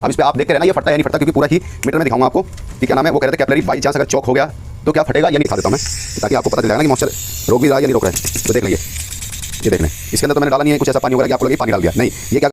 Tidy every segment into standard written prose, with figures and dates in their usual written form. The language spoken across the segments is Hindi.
अब इस पे आप देखते रहना ये फटता है या नहीं फटता, क्योंकि पूरा ही मीटर में दिखाऊंगा आपको कि क्या नाम है। वो कह रहे थे कैपिलरी बाई चांस अगर चौक हो गया तो क्या फटेगा या नहीं, दिखा देता हूं मैं, ताकि आपको पता चल जाएगा ना कि मॉइस्चर रोक भी रहा है या नहीं रोक रहा है। तो देख लेंगे, ये देख लें। इसके अंदर तो मैंने डाला नहीं है कुछ ऐसा पानी वगैरह कि आपको लगे पानी डाल दिया, नहीं। ये क्या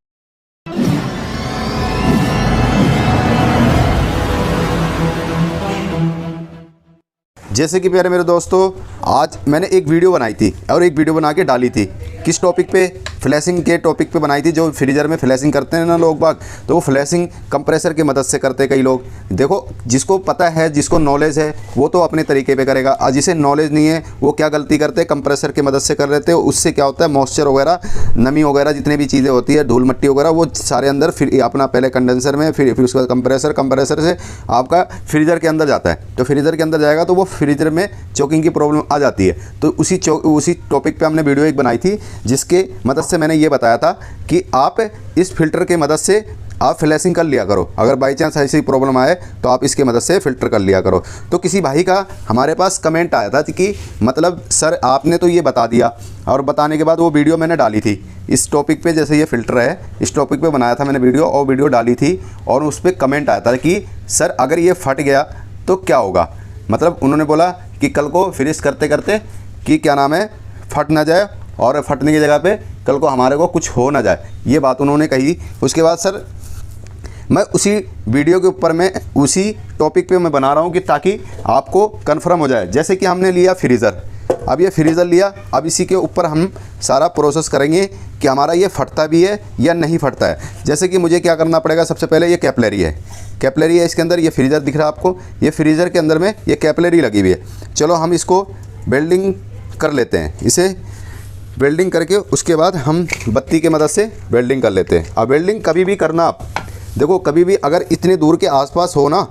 जैसे कि प्यारे मेरे दोस्तों, आज मैंने एक वीडियो बनाई थी और एक वीडियो बना के डाली थी। किस टॉपिक पे? फ्लैशिंग के टॉपिक पे बनाई थी। जो फ्रीजर में फ्लैशिंग करते हैं ना लोग बाग, तो वो फ्लैशिंग कंप्रेसर की मदद से करते हैं कई लोग। देखो, जिसको पता है, जिसको नॉलेज है, वो तो अपने तरीके पे करेगा, और जिसे नॉलेज नहीं है वो क्या गलती करते हैं, कंप्रेसर की मदद से कर लेते हैं। उससे क्या होता है, मॉइस्चर वगैरह, नमी वगैरह, जितनी भी चीज़ें होती है, धूल मट्टी वगैरह, वो सारे अंदर फिर अपना पहले कंडेंसर में, फिर उसके बाद कंप्रेसर से आपका फ्रीजर के अंदर जाता है। तो फ्रीजर के अंदर जाएगा तो वो फ्रीजर में चोकिंग की प्रॉब्लम आ जाती है। तो उसी टॉपिक पे हमने वीडियो एक बनाई थी, जिसके मदद से मैंने ये बताया था कि आप इस फिल्टर के मदद से आप फ्लैशिंग कर लिया करो। अगर बाई चांस ऐसी प्रॉब्लम आए तो आप इसके मदद से फ़िल्टर कर लिया करो। तो किसी भाई का हमारे पास कमेंट आया था कि मतलब सर आपने तो ये बता दिया, और बताने के बाद वो वीडियो मैंने डाली थी इस टॉपिक पे। जैसे ये फ़िल्टर है, इस टॉपिक पे बनाया था मैंने वीडियो, और वीडियो डाली थी, और उस पर कमेंट आया था कि सर अगर ये फट गया तो क्या होगा। मतलब उन्होंने बोला कि कल को फ्रीज करते करते कि क्या नाम है, फट ना जाए, और फटने की जगह पे कल को हमारे को कुछ हो ना जाए, ये बात उन्होंने कही। उसके बाद सर मैं उसी वीडियो के ऊपर में उसी टॉपिक पे मैं बना रहा हूँ कि ताकि आपको कंफर्म हो जाए। जैसे कि हमने लिया फ्रीज़र, अब ये फ्रीज़र लिया, अब इसी के ऊपर हम सारा प्रोसेस करेंगे कि हमारा ये फटता भी है या नहीं फटता है। जैसे कि मुझे क्या करना पड़ेगा, सबसे पहले ये कैपिलरी है इसके अंदर, ये फ्रीज़र दिख रहा है आपको, ये फ्रीज़र के अंदर में ये कैपिलरी लगी हुई है। चलो हम इसको वेल्डिंग कर लेते हैं। इसे वेल्डिंग करके उसके बाद हम बत्ती के मदद से वेल्डिंग कर लेते हैं। अब वेल्डिंग कभी भी करना, आप देखो कभी भी अगर इतनी दूर के आसपास हो ना,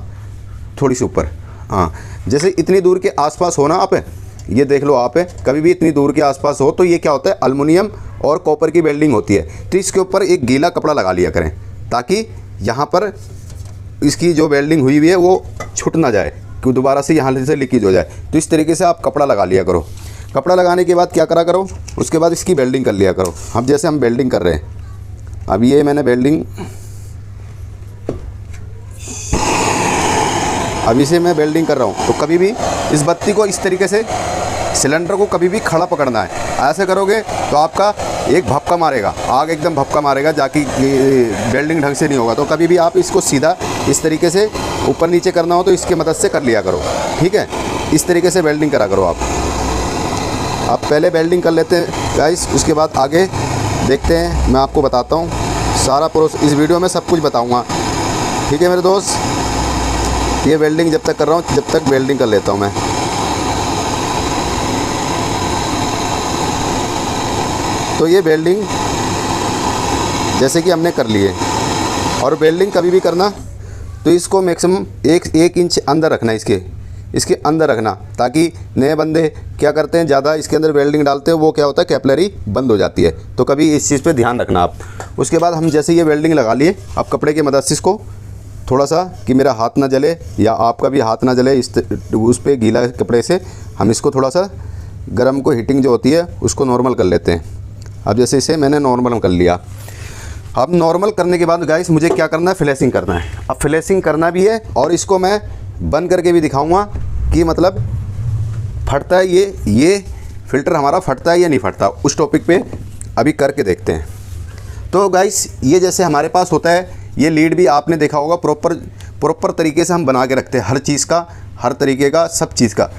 थोड़ी सी ऊपर, हाँ, जैसे इतनी दूर के आसपास हो ना, आप ये देख लो, आप कभी भी इतनी दूर के आसपास हो तो ये क्या होता है, एल्युमिनियम और कॉपर की वेल्डिंग होती है। तो इसके ऊपर एक गीला कपड़ा लगा लिया करें, ताकि यहाँ पर इसकी जो वेल्डिंग हुई हुई है वो छूट ना जाए, कि दोबारा से यहाँ से लीकेज हो जाए। तो इस तरीके से आप कपड़ा लगा लिया करो। कपड़ा लगाने के बाद क्या करा करो, उसके बाद इसकी वेल्डिंग कर लिया करो। अब जैसे हम वेल्डिंग कर रहे हैं, अब ये मैंने वेल्डिंग, अब इसे मैं वेल्डिंग कर रहा हूँ। तो कभी भी इस बत्ती को इस तरीके से, सिलेंडर को कभी भी खड़ा पकड़ना है। ऐसे करोगे तो आपका एक भपका मारेगा, आग एकदम भपका मारेगा, जाकि वेल्डिंग ढंग से नहीं होगा। तो कभी भी आप इसको सीधा इस तरीके से ऊपर नीचे करना हो तो इसके मदद से कर लिया करो, ठीक है। इस तरीके से वेल्डिंग करा करो आप पहले वेल्डिंग कर लेते हैं गाइस, उसके बाद आगे देखते हैं। मैं आपको बताता हूँ सारा प्रोसेस, इस वीडियो में सब कुछ बताऊँगा, ठीक है मेरे दोस्त। ये वेल्डिंग जब तक कर रहा हूँ, जब तक वेल्डिंग कर लेता हूँ मैं। तो ये वेल्डिंग जैसे कि हमने कर लिए, और वेल्डिंग कभी भी करना तो इसको मैक्सिमम एक इंच अंदर रखना, इसके अंदर रखना, ताकि नए बंदे क्या करते हैं, ज़्यादा इसके अंदर वेल्डिंग डालते हैं, वो क्या होता है, कैपिलरी बंद हो जाती है। तो कभी इस चीज़ पे ध्यान रखना आप। उसके बाद हम जैसे ये वेल्डिंग लगा लिए, अब कपड़े की मदद से इसको थोड़ा सा, कि मेरा हाथ ना जले या आपका भी हाथ ना जले, उस पर गीला कपड़े से हम इसको थोड़ा सा गर्म को हीटिंग जो होती है उसको नॉर्मल कर लेते हैं। अब जैसे इसे मैंने नॉर्मल कर लिया। अब नॉर्मल करने के बाद गाइस मुझे क्या करना है, फ्लैशिंग करना है। अब फ्लैशिंग करना भी है, और इसको मैं बंद करके भी दिखाऊंगा कि मतलब फटता है ये फ़िल्टर हमारा फटता है या नहीं फटता। उस टॉपिक पे अभी करके देखते हैं। तो गाइस ये जैसे हमारे पास होता है, ये लीड भी आपने देखा होगा, प्रॉपर तरीके से हम बना के रखते हैं, हर चीज़ का, हर तरीके का, सब चीज़ का।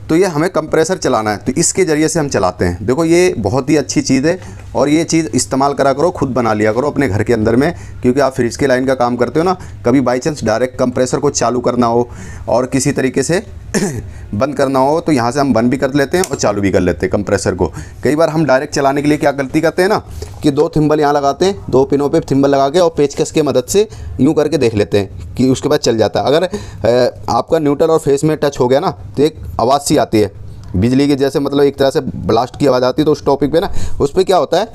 तो ये हमें कंप्रेसर चलाना है, तो इसके ज़रिए से हम चलाते हैं। देखो ये बहुत ही अच्छी चीज़ है, और ये चीज़ इस्तेमाल करा करो, खुद बना लिया करो अपने घर के अंदर में, क्योंकि आप फ्रिज के लाइन का काम करते हो ना। कभी बाई चांस डायरेक्ट कंप्रेसर को चालू करना हो और किसी तरीके से बंद करना हो, तो यहाँ से हम बंद भी कर लेते हैं और चालू भी कर लेते हैं कंप्रेसर को। कई बार हम डायरेक्ट चलाने के लिए क्या गलती करते हैं ना, कि 2 थिम्बल यहाँ लगाते हैं, 2 पिनों पे थिम्बल लगा के और पेचकस के मदद से यूँ करके देख लेते हैं कि उसके बाद चल जाता है। अगर आपका न्यूट्रल और फेस में टच हो गया ना, तो एक आवाज़ सी आती है बिजली की, जैसे मतलब एक तरह से ब्लास्ट की आवाज़ आती है। तो उस टॉपिक पे ना, उस पर क्या होता है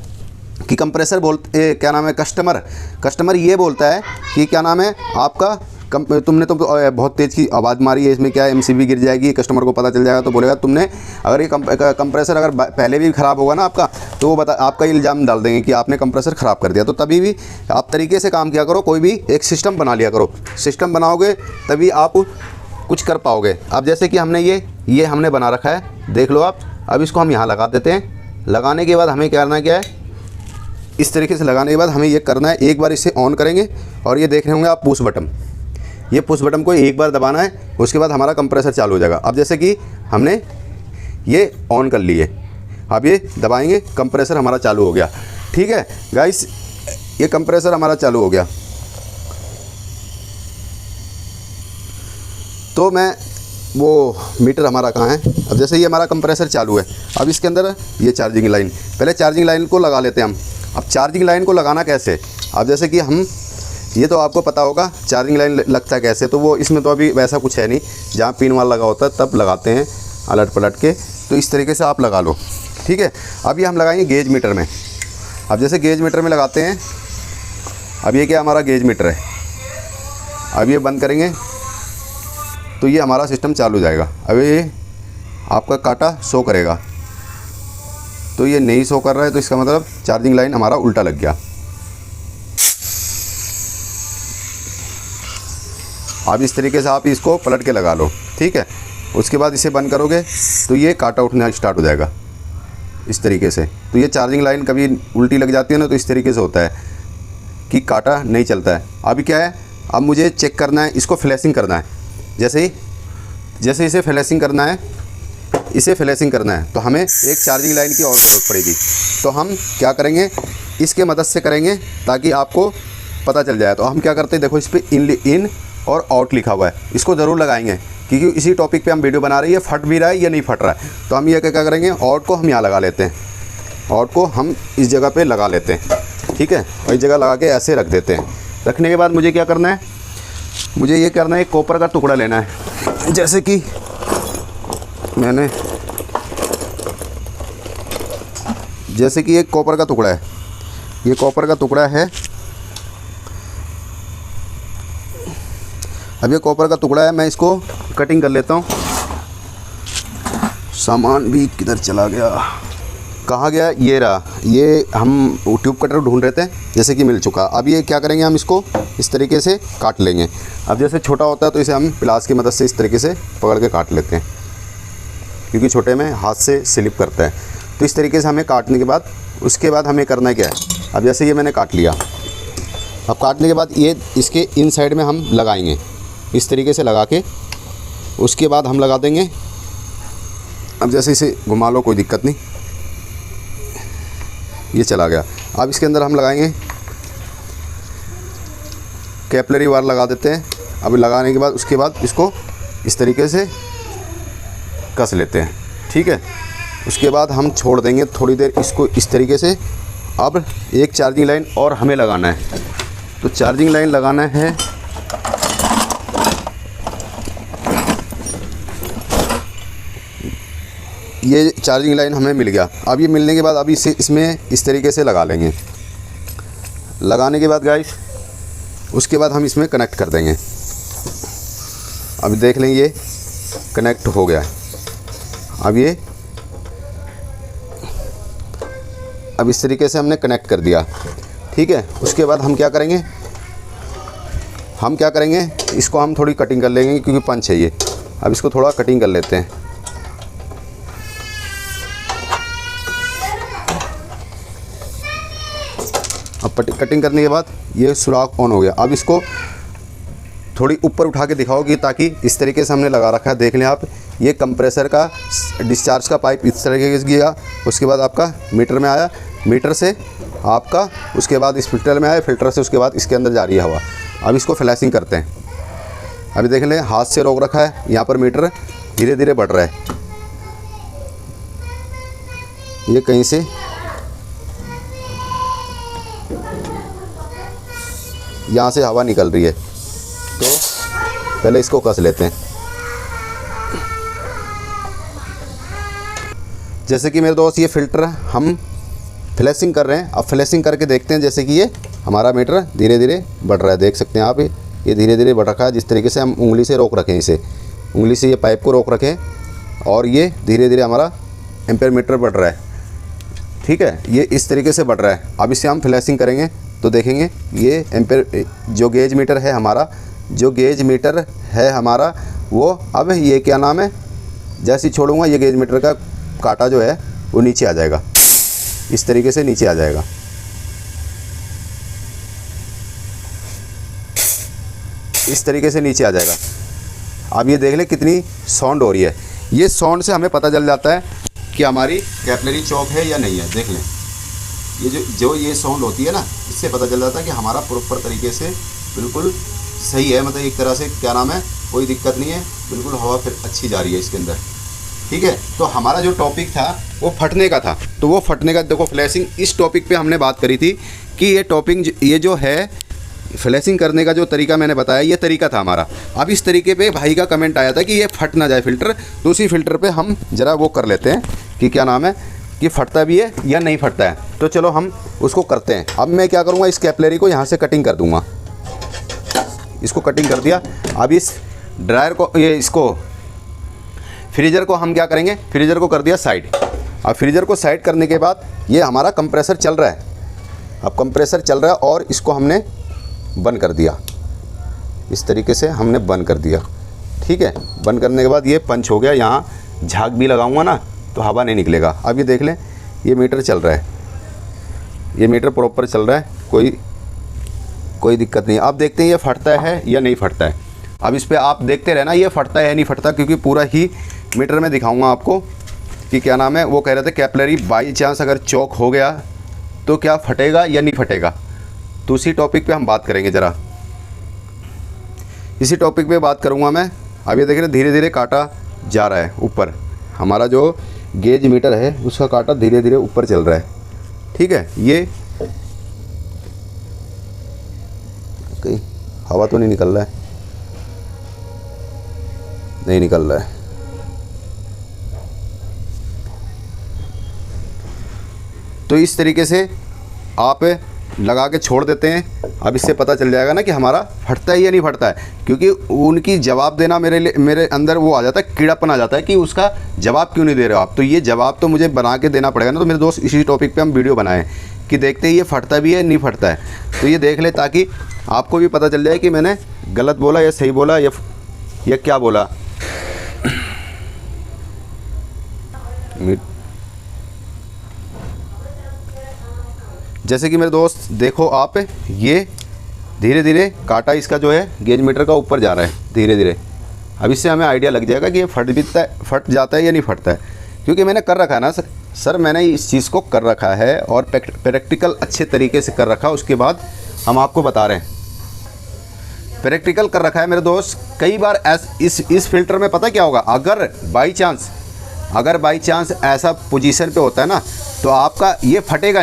कि कंप्रेसर क्या नाम है, कस्टमर ये बोलता है कि क्या नाम है, आपका तुमने तो बहुत तेज़ की आवाज़ मारी है, इसमें क्या है एमसीबी गिर जाएगी, कस्टमर को पता चल जाएगा तो बोलेगा तुमने, अगर ये कंप्रेसर अगर पहले भी ख़राब होगा ना आपका, तो वो आपका इल्ज़ाम डाल देंगे कि आपने कंप्रेसर ख़राब कर दिया। तो तभी भी आप तरीके से काम किया करो, कोई भी एक सिस्टम बना लिया करो। सिस्टम बनाओगे तभी आप कुछ कर पाओगे। अब जैसे कि हमने ये हमने बना रखा है, देख लो आप। अब इसको हम यहाँ लगा देते हैं। लगाने के बाद हमें करना क्या है, इस तरीके से लगाने के बाद हमें ये करना है, एक बार इसे ऑन करेंगे और ये देख रहे होंगे आप पुश बटन, ये पुश बटन को एक बार दबाना है, उसके बाद हमारा कंप्रेसर चालू हो जाएगा। अब जैसे कि हमने ये ऑन कर लिए, अब ये दबाएंगे, कंप्रेसर हमारा चालू हो गया। ठीक है गाइस, ये कंप्रेसर हमारा चालू हो गया। तो मैं वो मीटर हमारा कहाँ है, अब जैसे ये हमारा कंप्रेसर चालू है, अब इसके अंदर ये चार्जिंग लाइन, पहले चार्जिंग लाइन को लगा लेते हैं हम। अब चार्जिंग लाइन को लगाना कैसे, अब जैसे कि हम, ये तो आपको पता होगा चार्जिंग लाइन लगता है कैसे, तो वो इसमें तो अभी वैसा कुछ है नहीं, जहाँ पिन वाला लगा होता है तब लगाते हैं अलट पलट के। तो इस तरीके से आप लगा लो। ठीक है, अब ये हम लगाएंगे गेज मीटर में। अब जैसे गेज मीटर में लगाते हैं, अब ये क्या हमारा गेज मीटर है, अब ये बंद करेंगे तो ये हमारा सिस्टम चालू हो जाएगा। अब ये आपका काटा शो करेगा, तो ये नहीं शो कर रहा है, तो इसका मतलब चार्जिंग लाइन हमारा उल्टा लग गया। अब इस तरीके से आप इसको पलट के लगा लो। ठीक है, उसके बाद इसे बंद करोगे तो ये काटा उठना स्टार्ट हो जाएगा इस तरीके से। तो ये चार्जिंग लाइन कभी उल्टी लग जाती है ना, तो इस तरीके से होता है कि काटा नहीं चलता है। अभी क्या है, अब मुझे चेक करना है, इसको फ्लैशिंग करना है। जैसे इसे फ्लैशिंग करना है, इसे फ्लैशिंग करना है, तो हमें एक चार्जिंग लाइन की और ज़रूरत पड़ेगी। तो हम क्या करेंगे, इसके मदद से करेंगे ताकि आपको पता चल जाए। तो हम क्या करते हैं, देखो इस पर इन और आउट लिखा हुआ है, इसको ज़रूर लगाएंगे क्योंकि इसी टॉपिक पे हम वीडियो बना रही है, फट भी रहा है या नहीं फट रहा है। तो हम ये क्या करेंगे, आउट को हम यहाँ लगा लेते हैं, आउट को हम इस जगह पे लगा लेते हैं। ठीक है, और इस जगह लगा के ऐसे रख देते हैं। रखने के बाद मुझे क्या करना है, मुझे ये करना है, एक कॉपर का टुकड़ा लेना है। जैसे कि मैंने, जैसे कि एक कॉपर का टुकड़ा है, ये कॉपर का टुकड़ा है। अब ये कॉपर का टुकड़ा है, मैं इसको कटिंग कर लेता हूँ। सामान भी किधर चला गया, कहाँ गया, ये रहा। ये हम ट्यूब कटर ढूंढ रहे थे, जैसे कि मिल चुका। अब ये क्या करेंगे, हम इसको इस तरीके से काट लेंगे। अब जैसे छोटा होता है तो इसे हम प्लास की मदद से इस तरीके से पकड़ के काट लेते हैं, क्योंकि छोटे में हाथ से स्लिप करता है। तो इस तरीके से हमें काटने के बाद, उसके बाद हमें करना क्या है, अब जैसे ये मैंने काट लिया, अब काटने के बाद ये इसके इन साइड में हम लगाएंगे, इस तरीके से लगा के उसके बाद हम लगा देंगे। अब जैसे इसे घुमा लो, कोई दिक्कत नहीं, ये चला गया। अब इसके अंदर हम लगाएंगे कैपिलरी वायर लगा देते हैं। अब लगाने के बाद उसके बाद इसको इस तरीके से कस लेते हैं। ठीक है, उसके बाद हम छोड़ देंगे थोड़ी देर इसको इस तरीके से। अब एक चार्जिंग लाइन और हमें लगाना है, तो चार्जिंग लाइन लगाना है, ये चार्जिंग लाइन हमें मिल गया। अब ये मिलने के बाद अभी इसे इसमें इस तरीके से लगा लेंगे। लगाने के बाद गाइस, उसके बाद हम इसमें कनेक्ट कर देंगे। अब देख लें, ये कनेक्ट हो गया। अब ये, अब इस तरीके से हमने कनेक्ट कर दिया। ठीक है, उसके बाद हम क्या करेंगे, इसको हम थोड़ी कटिंग कर लेंगे क्योंकि पंच है ये। अब इसको थोड़ा कटिंग कर लेते हैं। अब कटिंग करने के बाद ये सुराख ऑन हो गया। अब इसको थोड़ी ऊपर उठा के दिखाओगी, ताकि इस तरीके से हमने लगा रखा है, देख लें आप। ये कंप्रेसर का डिस्चार्ज का पाइप इस तरीके से गया, उसके बाद आपका मीटर में आया, मीटर से आपका उसके बाद इस फिल्टर में आया, फिल्टर से उसके बाद इसके अंदर जा रही है हवा। अब इसको फ्लैशिंग करते हैं। अभी देख लें, हाथ से रोक रखा है, यहाँ पर मीटर धीरे धीरे बढ़ रहा है। ये कहीं से यहाँ से हवा निकल रही है, तो पहले इसको कस लेते हैं। जैसे कि मेरे दोस्त, ये फ़िल्टर हम फ्लैशिंग कर रहे हैं। अब फ्लैशिंग करके देखते हैं, जैसे कि ये हमारा मीटर धीरे धीरे बढ़ रहा है, देख सकते हैं आप। ये धीरे धीरे बढ़ रखा है। जिस तरीके से हम उंगली से रोक रखें, इसे उंगली से ये पाइप को रोक रखें और ये धीरे धीरे हमारा एम्पेयर मीटर बढ़ रहा है। ठीक है, ये इस तरीके से बढ़ रहा है। अब इसे हम फ्लैशिंग करेंगे तो देखेंगे ये एम्पेयर जो गेज मीटर है हमारा, वो अब ये क्या नाम है, जैसे ही छोड़ूंगा ये गेज मीटर का कांटा जो है वो नीचे आ जाएगा, इस तरीके से नीचे आ जाएगा। इस तरीके से नीचे आ जाएगा। अब ये देख लें कितनी साउंड हो रही है। ये साउंड से हमें पता चल जाता है कि हमारी कैपिलरी चौक है या नहीं है। देख लें, ये जो ये साउंड होती है ना, इससे पता चल जाता है कि हमारा प्रॉपर तरीके से बिल्कुल सही है। मतलब एक तरह से क्या नाम है, कोई दिक्कत नहीं है, बिल्कुल हवा फिर अच्छी जा रही है इसके अंदर। ठीक है, तो हमारा जो टॉपिक था वो फटने का था। तो वो फटने का देखो, फ्लैशिंग, इस टॉपिक पे हमने बात करी थी कि ये टॉपिक, ये जो है फ्लैशिंग करने का जो तरीका मैंने बताया, ये तरीका था हमारा। अब इस तरीके पे भाई का कमेंट आया था कि ये फट ना जाए फ़िल्टर, तो उसी फ़िल्टर पे हम ज़रा वो कर लेते हैं कि क्या नाम है, कि फटता भी है या नहीं फटता है। तो चलो हम उसको करते हैं। अब मैं क्या करूँगा, इस कैपिलरी को यहाँ से कटिंग कर दूँगा। इसको कटिंग कर दिया। अब इस ड्रायर को, ये इसको फ्रीज़र को हम क्या करेंगे, फ्रीज़र को कर दिया साइड। अब फ्रीज़र को साइड करने के बाद ये हमारा कंप्रेसर चल रहा है। अब कंप्रेसर चल रहा है और इसको हमने बंद कर दिया। इस तरीके से हमने बंद कर दिया। ठीक है, बंद करने के बाद ये पंच हो गया। यहाँ झाग भी लगाऊंगा ना तो हवा नहीं निकलेगा। अब ये देख लें, ये मीटर चल रहा है, ये मीटर प्रॉपर चल रहा है, कोई दिक्कत नहीं। अब देखते हैं ये फटता है या नहीं फटता है। अब इस पर आप देखते रहना ये फटता है या नहीं फटता, क्योंकि पूरा ही मीटर में दिखाऊंगा आपको कि क्या नाम है। वो कह रहे थे कैपिलरी बाई चांस अगर चौक हो गया तो क्या फटेगा या नहीं फटेगा। तो उसी टॉपिक पे हम बात करेंगे, ज़रा इसी टॉपिक पे बात करूँगा मैं। अब ये देख रहे धीरे धीरे काटा जा रहा है ऊपर, हमारा जो गेज मीटर है उसका काटा धीरे धीरे ऊपर चल रहा है। ठीक है, ये कहीं हवा तो नहीं निकल रहा है, नहीं निकल रहा है। तो इस तरीके से आप लगा के छोड़ देते हैं। अब इससे पता चल जाएगा ना कि हमारा फटता है या नहीं फटता है, क्योंकि उनकी जवाब देना मेरे अंदर वो आ जाता है, कीड़ापन आ जाता है कि उसका जवाब क्यों नहीं दे रहे हो आप। तो ये जवाब तो मुझे बना के देना पड़ेगा ना। तो मेरे दोस्त इसी टॉपिक पे हम वीडियो बनाएं कि देखते हैं ये फटता भी है नहीं फटता है। तो ये देख ले ताकि आपको भी पता चल जाए कि मैंने गलत बोला या सही बोला या क्या बोला। जैसे कि मेरे दोस्त देखो आप, ये धीरे धीरे काटा इसका जो है गेज मीटर का ऊपर जा रहा है धीरे धीरे। अब इससे हमें आइडिया लग जाएगा कि ये फट जाता है या नहीं फटता है, क्योंकि मैंने कर रखा है ना सर मैंने इस चीज़ को कर रखा है और प्रैक्टिकल अच्छे तरीके से कर रखा है। उसके बाद हम आपको बता रहे हैं, प्रैक्टिकल कर रखा है मेरे दोस्त। कई बार इस फिल्टर में पता क्या होगा, अगर बाई चांस ऐसा पोजीशन पे होता है ना, तो आपका ये फटेगा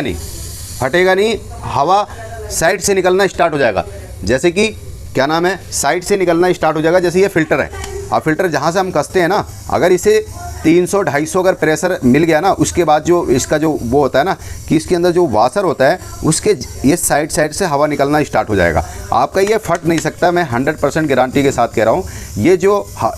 नहीं, हवा साइड से निकलना स्टार्ट हो जाएगा। जैसे कि क्या नाम है, साइड से निकलना स्टार्ट हो जाएगा। जैसे ये फ़िल्टर है, अब फ़िल्टर जहाँ से हम कसते हैं ना, अगर इसे 300-250 अगर प्रेशर मिल गया ना, उसके बाद जो इसका जो वो होता है ना कि इसके अंदर जो वाशर होता है उसके ये साइड से हवा निकलना स्टार्ट हो जाएगा। आपका ये फट नहीं सकता, मैं 100% गारंटी के साथ कह रहा हूँ।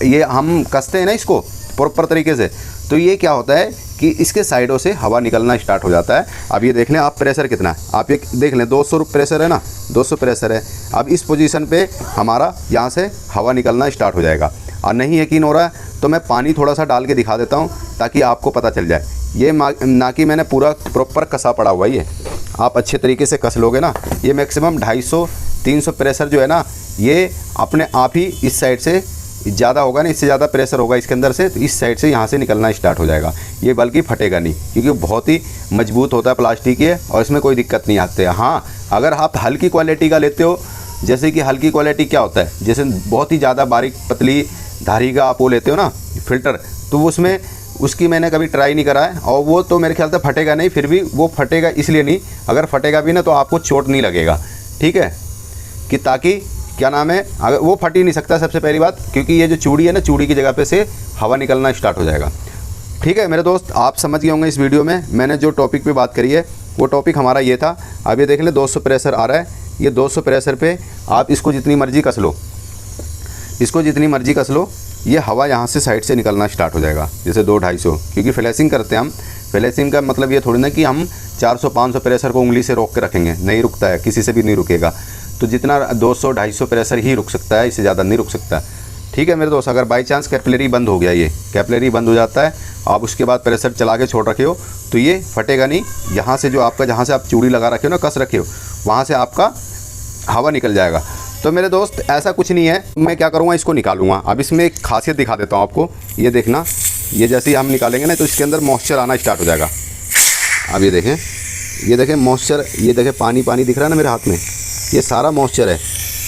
ये हम कसते हैं ना इसको प्रॉपर तरीके से, तो ये क्या होता है कि इसके साइडों से हवा निकलना स्टार्ट हो जाता है। अब ये देख लें आप, प्रेशर कितना है आप ये देख लें, 200 प्रेशर है ना, 200 प्रेशर है। अब इस पोजीशन पे हमारा यहाँ से हवा निकलना स्टार्ट हो जाएगा। और नहीं यकीन हो रहा है तो मैं पानी थोड़ा सा डाल के दिखा देता हूँ ताकि आपको पता चल जाए। ये ना कि मैंने पूरा प्रॉपर कसा पड़ा हुआ है, ये आप अच्छे तरीके से कस लोगे ना, ये मैक्सिमम 250-300 प्रेशर जो है ना, ये अपने आप ही इस साइड से ज़्यादा होगा ना, इससे ज़्यादा प्रेशर होगा इसके अंदर से, तो इस साइड से यहाँ से निकलना स्टार्ट हो जाएगा। ये बल्कि फटेगा नहीं, क्योंकि बहुत ही मजबूत होता है, प्लास्टिक है और इसमें कोई दिक्कत नहीं आती है। हाँ, अगर आप हल्की क्वालिटी का लेते हो, जैसे कि हल्की क्वालिटी क्या होता है, जैसे बहुत ही ज़्यादा बारीक पतली धारी का आप वो लेते हो ना फ़िल्टर, तो उसमें उसकी मैंने कभी ट्राई नहीं करा है, और वो तो मेरे ख्याल से फटेगा नहीं। फिर भी वो फटेगा इसलिए नहीं, अगर फटेगा भी ना तो आपको चोट नहीं लगेगा। ठीक है, कि ताकि क्या नाम है, अगर वो फट ही नहीं सकता सबसे पहली बात, क्योंकि ये जो चूड़ी है ना, चूड़ी की जगह पे से हवा निकलना स्टार्ट हो जाएगा। ठीक है मेरे दोस्त, आप समझ गए होंगे इस वीडियो में मैंने जो टॉपिक पे बात करी है, वो टॉपिक हमारा ये था। अब ये देख ले 200 प्रेशर आ रहा है, ये 200 प्रेशर पे आप इसको जितनी मर्ज़ी कस लो, इसको जितनी मर्ज़ी कस लो, ये हवा यहाँ से साइड से निकलना स्टार्ट हो जाएगा, जैसे 200-250, क्योंकि फ्लैशिंग करते हैं हम। फ्लैशिंग का मतलब ये थोड़ी ना कि हम 400-500 प्रेशर को उंगली से रोक के रखेंगे, नहीं रुकता है, किसी से भी नहीं रुकेगा। तो जितना 200-250 प्रेशर ही रुक सकता है, इससे ज़्यादा नहीं रुक सकता। ठीक है मेरे दोस्त, अगर बाई चांस कैपिलरी बंद हो गया, ये कैपिलरी बंद हो जाता है, आप उसके बाद प्रेशर चला के छोड़ रखे हो, तो ये फटेगा नहीं। यहाँ से जो आपका, जहाँ से आप चूड़ी लगा रखे हो ना, कस रखे हो, वहाँ से आपका हवा निकल जाएगा। तो मेरे दोस्त ऐसा कुछ नहीं है। मैं क्या करूँगा, इसको निकालूंगा। अब इसमें एक खासियत दिखा देता हूँ आपको, ये देखना, ये जैसे ही हम निकालेंगे ना तो इसके अंदर मॉइस्चर आना स्टार्ट हो जाएगा। अब ये देखें मॉइस्चर, ये देखें पानी पानी दिख रहा है ना मेरे हाथ में, ये सारा मॉइस्चर है।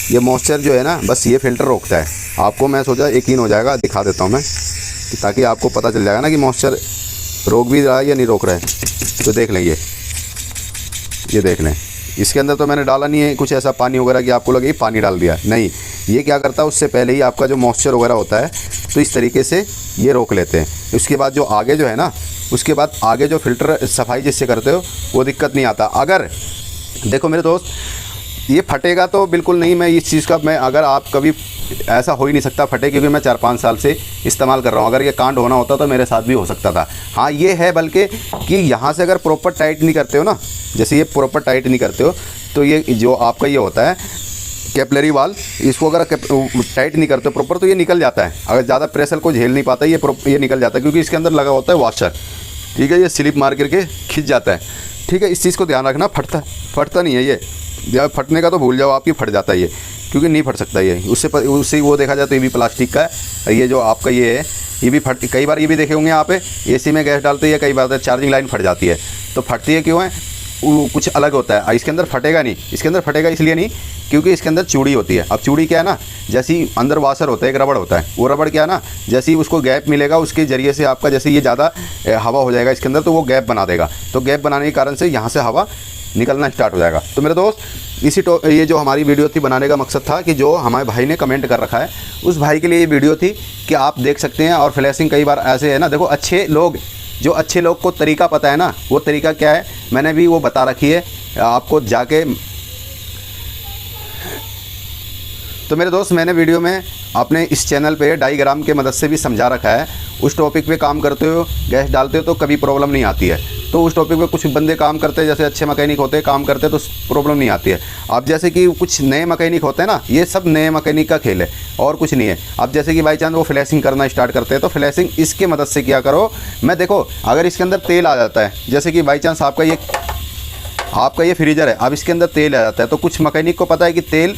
ये मॉइस्चर जो है ना, बस ये फ़िल्टर रोकता है। आपको मैं सोचा यकीन हो जाएगा, दिखा देता हूँ मैं, ताकि आपको पता चल जाएगा ना कि मॉइस्चर रोक भी रहा है या नहीं रोक रहा है। तो देख लें, ये देख लें, इसके अंदर तो मैंने डाला नहीं है कुछ ऐसा पानी वगैरह कि आपको लगे पानी डाल दिया, नहीं। ये क्या करता है, उससे पहले ही आपका जो मॉइस्चर वगैरह होता है, तो इस तरीके से ये रोक लेते हैं। उसके बाद जो आगे जो है ना, उसके बाद आगे जो फ़िल्टर सफाई जिससे करते हो वो दिक्कत नहीं आता। अगर देखो मेरे दोस्त, ये फटेगा तो बिल्कुल नहीं, मैं इस चीज़ का, मैं अगर आप कभी, ऐसा हो ही नहीं सकता फटे, क्योंकि मैं 4-5 साल से इस्तेमाल कर रहा हूँ। अगर ये कांड होना होता तो मेरे साथ भी हो सकता था। हाँ ये है बल्कि कि यहाँ से अगर प्रॉपर टाइट नहीं करते हो ना, जैसे ये प्रॉपर टाइट नहीं करते हो, तो ये जो आपका ये होता है कैपिलरी वाल, इसको अगर टाइट नहीं करते प्रॉपर तो ये निकल जाता है। अगर ज़्यादा प्रेशर को झेल नहीं पाता ये निकल जाता है, क्योंकि इसके अंदर लगा होता है वॉशर। ठीक है, ये स्लिप मार करके खिंच जाता है। ठीक है, इस चीज़ को ध्यान रखना, फटता नहीं है ये। जब फटने का तो भूल जाओ, आपकी फट जाता है ये, क्योंकि नहीं फट सकता ये। उससे वो देखा जाए तो ये भी प्लास्टिक का है। ये जो आपका ये है, ये भी फट, कई बार ये भी देखे होंगे आप एसी में गैस डालते हैं, कई बार चार्जिंग लाइन फट जाती है। तो फटती है क्यों है, वो कुछ अलग होता है। इसके अंदर फटेगा नहीं, इसके अंदर फटेगा इसलिए नहीं क्योंकि इसके अंदर चूड़ी होती है। अब चूड़ी क्या है ना, जैसे ही अंदर वाशर होता है, एक रबड़ होता है, वो रबड़ क्या है ना, जैसे ही उसको गैप मिलेगा उसके ज़रिए से आपका, जैसे ये ज़्यादा हवा हो जाएगा इसके अंदर, तो वो गैप बना देगा। तो गैप बनाने के कारण से यहाँ से हवा निकलना स्टार्ट हो जाएगा। तो मेरे दोस्त, ये जो हमारी वीडियो थी बनाने का मकसद था कि जो हमारे भाई ने कमेंट कर रखा है, उस भाई के लिए ये वीडियो थी कि आप देख सकते हैं। और फ्लैशिंग कई बार ऐसे है ना, देखो अच्छे लोग को तरीका पता है ना, वो तरीका क्या है मैंने भी वो बता रखी है आपको जाके। तो मेरे दोस्त, मैंने वीडियो में अपने इस चैनल पे डायग्राम के मदद से भी समझा रखा है। उस टॉपिक पे काम करते हो, गैस डालते हो तो कभी प्रॉब्लम नहीं आती है। तो उस टॉपिक पे कुछ बंदे काम करते हैं, जैसे अच्छे मैकेनिक होते हैं, काम करते हैं तो प्रॉब्लम नहीं आती है। अब जैसे कि कुछ नए मैकेनिक होते हैं ना, ये सब नए मैकेनिक का खेल है और कुछ नहीं है। अब जैसे कि बाई चांस वो फ्लैशिंग करना स्टार्ट करते हैं, तो फ्लैशिंग इसके मदद से क्या करो, मैं देखो अगर इसके अंदर तेल आ जाता है, जैसे कि बाई चांस आपका ये फ्रीजर है, अब इसके अंदर तेल आ जाता है, तो कुछ मैकेनिक को पता है कि तेल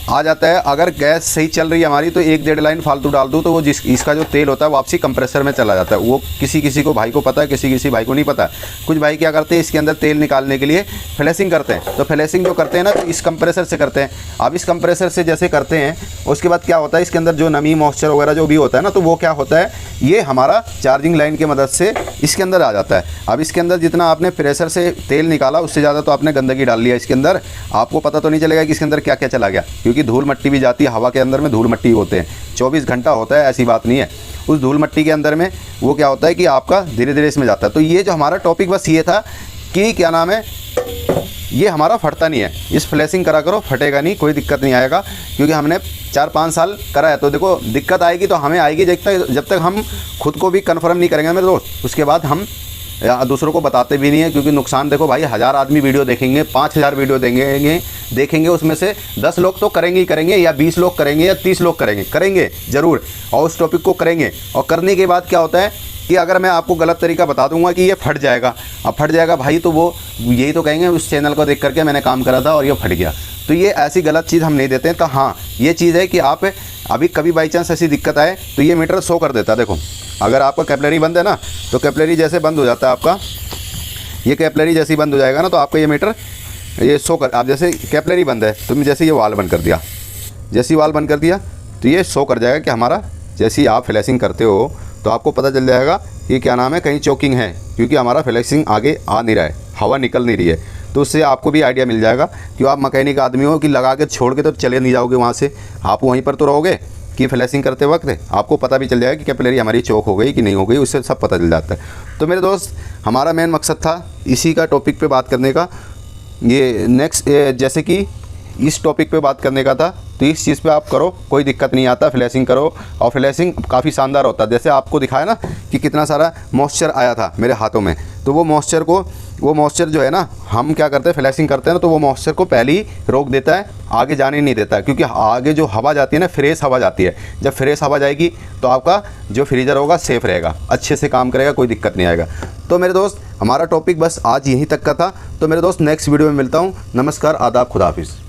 आ जाता है, अगर गैस सही चल रही है हमारी तो 1-1.5 लाइन फालतू डाल दूँ तो वो इसका जो तेल होता है वापसी कंप्रेसर में चला जाता है। वो किसी को भाई को पता है, किसी भाई को नहीं पता। कुछ भाई क्या करते हैं, इसके अंदर तेल निकालने के लिए फ्लैशिंग करते हैं। तो फ्लैशिंग जो करते हैं ना, तो इस कंप्रेसर से करते हैं। अब इस कंप्रेसर से जैसे करते हैं, उसके बाद क्या होता है, इसके अंदर जो नमी मॉइस्चर वगैरह जो भी होता है ना, तो वो क्या होता है, ये हमारा चार्जिंग लाइन की मदद से इसके अंदर आ जाता है। अब इसके अंदर जितना आपने प्रेशर से तेल निकाला, उससे ज़्यादा तो आपने गंदगी डाल लिया इसके अंदर। आपको पता तो नहीं चलेगा कि इसके अंदर क्या क्या चला गया, क्योंकि धूल मट्टी भी जाती है हवा के अंदर में। धूल मट्टी होते हैं, 24 घंटा होता है, ऐसी बात नहीं है। उस धूल मट्टी के अंदर में वो क्या होता है कि आपका धीरे धीरे इसमें जाता है। तो ये जो हमारा टॉपिक बस ये था कि क्या नाम है, ये हमारा फटता नहीं है। इस फ्लैशिंग करा करो, फटेगा नहीं, कोई दिक्कत नहीं आएगा, क्योंकि हमने 4-5 साल करा है। तो देखो दिक्कत आएगी तो हमें आएगी, जब तक हम खुद को भी कन्फर्म नहीं करेंगे मेरे दोस्त, उसके बाद हम दूसरों को बताते भी नहीं है। क्योंकि नुकसान देखो भाई, 1000 आदमी वीडियो देखेंगे, 5000 वीडियो देखेंगे, उसमें से 10 लोग तो करेंगे ही करेंगे, या 20 लोग करेंगे, या 30 लोग करेंगे ज़रूर, और उस टॉपिक को करेंगे। और करने के बाद क्या होता है कि अगर मैं आपको गलत तरीका बता दूंगा कि ये फट जाएगा, अब फट जाएगा भाई, तो वो यही तो कहेंगे उस चैनल को देख करके मैंने काम करा था और ये फट गया। तो ये ऐसी गलत चीज़ हम नहीं देते हैं। तो हाँ, ये चीज़ है कि आप अभी कभी बाई चांस ऐसी दिक्कत आए तो ये मीटर शो कर देता है। देखो अगर आपका कैपिलरी बंद है ना, तो कैपिलरी जैसे बंद हो जाता है आपका, ये कैपिलरी जैसे ही बंद हो जाएगा ना, तो आपका ये मीटर ये शो कर, आप जैसे कैपिलरी बंद है तो जैसे ये वाल बंद कर दिया, जैसे ही वाल बंद कर दिया तो ये शो कर जाएगा कि हमारा, जैसे ही आप फ्लैशिंग करते हो तो आपको पता चल जाएगा कि क्या नाम है, कहीं चोकिंग है, क्योंकि हमारा फ्लैशिंग आगे आ नहीं रहा है, हवा निकल नहीं रही है। तो उससे आपको भी आइडिया मिल जाएगा कि आप मैकेनिक आदमी हो कि लगा के छोड़ के तो चले नहीं जाओगे वहाँ से, आप वहीं पर तो रहोगे कि फ्लैशिंग करते वक्त आपको पता भी चल जाएगा कि कैपिलरी हमारी चौक हो गई कि नहीं हो गई, उससे सब पता चल जाता है। तो मेरे दोस्त, हमारा मेन मकसद था इसी का टॉपिक पे बात करने का। ये नेक्स्ट जैसे कि इस टॉपिक पे बात करने का था। तो इस चीज़ पे आप करो, कोई दिक्कत नहीं आता, फ्लैशिंग करो। और फ्लैशिंग काफ़ी शानदार होता है। जैसे आपको दिखाया ना कि कितना सारा मॉइस्चर आया था मेरे हाथों में, तो वो मॉइस्चर जो है ना, हम क्या करते हैं, फ्लैशिंग करते हैं ना, तो वो मॉइस्चर को पहले ही रोक देता है, आगे जाने नहीं देता है। क्योंकि आगे जो हवा जाती है ना, फ्रेश हवा जाती है। जब फ्रेश हवा जाएगी तो आपका जो फ्रीज़र होगा सेफ़ रहेगा, अच्छे से काम करेगा, कोई दिक्कत नहीं आएगा। तो मेरे दोस्त, हमारा टॉपिक बस आज यहीं तक का था। तो मेरे दोस्त, नेक्स्ट वीडियो में मिलता हूँ। नमस्कार, आदाब, खुदा हाफिज़।